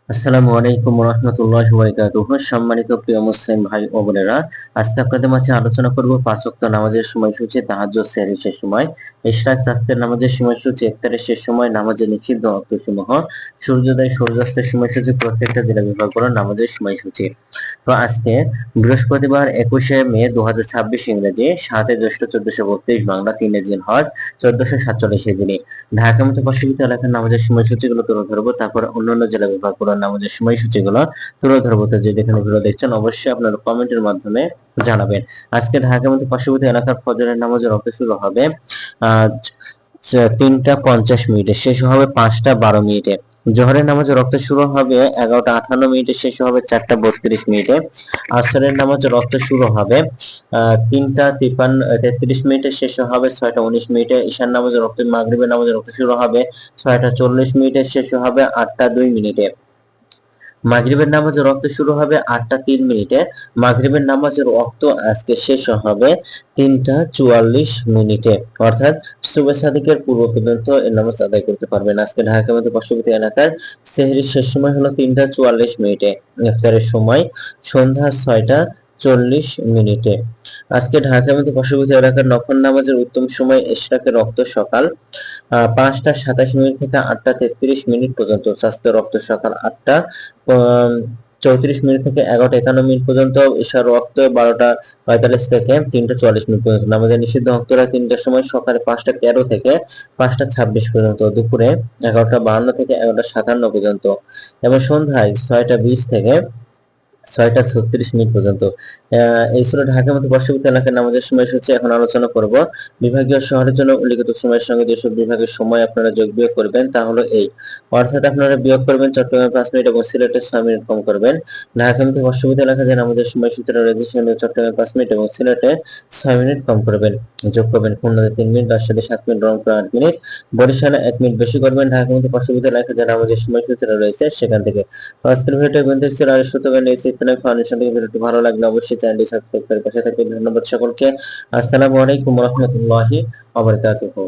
আসসালামু আলাইকুম রহমতুল্লাহি ওয়া বারাকাতুহু। সম্মানিত প্রিয় মুসলিম ভাই ও বোনেরা, আজকে আপনাদের মাঝে আলোচনা করব পাঁচ ওয়াক্ত নামাজের সময়সূচি, তাহাজ্জুদ, সেহরির শেষ সময়, ইশরাক, রাতের নামাজের সময়সূচি, ইফতারের শেষ সময়, নামাজের নিষিদ্ধ অক্তসমূহ, সূর্যোদয় সূর্যাস্তের সময়সূচি, প্রত্যেকটা জেলা বিভাগ করে নামাজের সময়সূচি। তো আজকে বৃহস্পতিবার 21শে মে 2026 ইংরেজি, 7ই জ্যৈষ্ঠ 1432 বাংলা, 3 জিলহজ 1447 হিজরি। ঢাকা মতো পার্শ্ববর্তী এলাকার নামাজের সময়সূচিগুলো তুলে ধরবো, তারপর অন্যান্য জেলা বিভাগগুলোর নামাজের সময়সূচিগুলো তুলে ধরবো। তো যে যেখানে ভিডিও দেখছেন অবশ্যই আপনারা কমেন্টের মাধ্যমে জানাবেন। আজকে ঢাকা মতো পার্শ্ববর্তী এলাকার ফজরের নামাজের রক্ত শুরু হবে আহ 3টা 50 মিনিটে, শেষ হবে 5টা 12 মিনিটে। জোহরের নামাজের রক্ত শুরু হবে 11টা 58 মিনিটে, শেষ হবে 4টা 32 মিনিটে। আসরের নামাজের রক্ত শুরু হবে 3টা 33 মিনিটে, শেষ হবে 6টা 19 মিনিটে। ঈশার নামাজের রক্ত, মাগরিবের নামাজের রক্ত শুরু হবে 6টা 40 মিনিটে, শেষ হবে 8টা 2 মিনিটে। মাগরিবের নামাজের রক্ত শুরু হবে 8টা 3 মিনিটে। মাগরিবের নামাজের রক্ত আজকে শেষ হবে 3টা 44 মিনিটে। অর্থাৎ সুবহ সাদিকের পূর্ব পর্যন্ত এই নামাজ আদায় করতে পারবেন। আজকে ঢাকা মধ্যে পার্শ্ববর্তী এলাকার সেহরির শেষ সময় হলো 3টা 44 মিনিটে। ইফতারের সময় সন্ধ্যা 6টা 40 মিনিটে। আজকে ঢাকা মধ্যে পার্শ্ববর্তী এলাকার নফল নামাজের উত্তম সময় ইশরাকের রক্ত সকাল 5টা 27 মিনিট থেকে 8টা 33 মিনিট পর্যন্ত। স্বাস্থ্য রক্ত সকাল 8টা 34 মিনিট থেকে 11টা 51 মিনিট পর্যন্ত। ঈশার রক্ত 12টা 45 থেকে 3টা 40 মিনিট পর্যন্ত। নামাজের নিষিদ্ধ ভক্তরা 3টার সময়, সকালে 5টা 13 থেকে 5টা 26 পর্যন্ত, দুপুরে 11টা 52 থেকে 11টা 57 পর্যন্ত, এবং সন্ধ্যায় 6টা 20 থেকে 6টা 36 মিনিট পর্যন্ত। এই ছিল ঢাকার মতো পার্শ্ববর্তী এলাকার নামাজের সময়সূচি। এখন আলোচনা করব বিভাগীয় শহরের জন্য উল্লিখিত সময়ের সঙ্গে যেসব বিভাগের সময় আপনারা যোগ বিয়োগ করবেন, তা হলো এই। অর্থাৎ আপনারা বিয়োগ করবেন চট্টগ্রামে 5 মিনিট এবং সিলেটে 6 মিনিট কম করবেন। ঢাকা মতো পার্শ্ববর্তী এলাকায় যে নামাজের সময়সূচিটা রয়েছে সেখানে চট্টগ্রামে 5 মিনিট এবং সিলেটে 6 মিনিট কম করবেন। যোগ করবেন খুলনাতে 3 মিনিট, রাজশাহীতে 7 মিনিট, রংপুরে 8 মিনিট, বরিশালে 1 মিনিট বেশি করবেন। ঢাকা মতো পার্শ্ববর্তী এলাকায় যে নামাজের সময়সূচিটা রয়েছে সেখান থেকে। আজকের ভিডিওটা বন্ধু ছিল আর সুতরাং এই ইসলামিক ফাউন্ডেশন থেকে ভিডিওটি ভালো লাগলে অবশ্যই চ্যানেলটি সাবস্ক্রাইব করে পাশে থাকবেন। ধন্যবাদ সকলকে। আসসালামু আলাইকুম রহমতুল্লাহি ওয়া বারাকাতুহু।